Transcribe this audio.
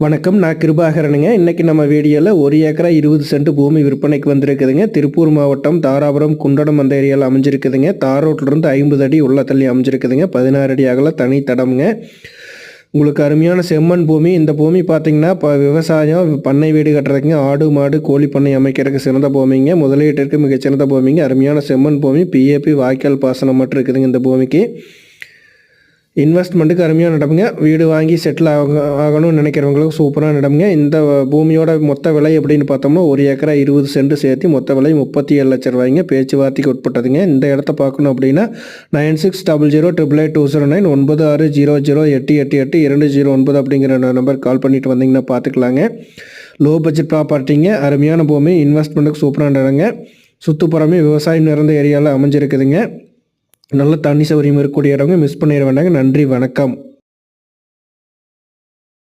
வணக்கம், நான் கிருபாகரனுங்க. இன்றைக்கி நம்ம வீடியோவில் 1 ஏக்கரா 20 சென்ட் பூமி விற்பனைக்கு வந்திருக்குதுங்க. திருப்பூர் மாவட்டம் தாராபுரம் குண்டடம் அந்த ஏரியாவில் அமைஞ்சிருக்குதுங்க. தார் ரோட்டிலிருந்து 50 அடி உள்ள தள்ளி அமைஞ்சிருக்குதுங்க. 16 அடி அகல தனி தடம்ங்க. உங்களுக்கு அருமையான செம்மண் பூமி. இந்த பூமி பார்த்திங்கன்னா இப்போ விவசாயம், பண்ணை வீடு கட்டுறதுக்குங்க, ஆடு மாடு கோழி பண்ணை அமைக்கிறதுக்கு சிறந்த பூமிங்க. முதலீட்டிற்கு மிகச்சிறந்த பூமிங்க. அருமையான செம்மண் பூமி. பிஏபி வாய்க்கால் பாசனம் மட்டும் இருக்குதுங்க இந்த பூமிக்கு. இன்வெஸ்ட்மெண்ட்டுக்கு அருமையான இடமுங்க. வீடு வாங்கி செட்டில் ஆகணும்னு நினைக்கிறவங்களுக்கு சூப்பரான இடமுங்க. இந்த பூமியோட மொத்த விலை அப்படின்னு பார்த்தோம்னா 1 ஏக்கரா 20 சென்ட் சேர்த்து மொத்த விலை 37 லட்சம் ரூபாய்ங்க. பேச்சுவார்த்தைக்கு உட்பட்டதுங்க. இந்த இடத்த பார்க்கணும் அப்படின்னா 9600882009 9600888209 அப்படிங்கிற நம்பர் கால் பண்ணிட்டு வந்தீங்கன்னா பார்த்துக்கலாங்க. லோ பட்ஜெட் ப்ராப்பர்ட்டிங்க. அருமையான பூமி. இன்வெஸ்ட்மெண்ட்டுக்கு சூப்பரான இடங்க. சுற்றுப்புறமே விவசாயம் நிறைந்த ஏரியாவில் அமைஞ்சிருக்குதுங்க. நல்ல தண்ணி சௌகரியம் இருக்கக்கூடிய இடங்க. மிஸ் பண்ணிட வேண்டாங்க. நன்றி, வணக்கம்.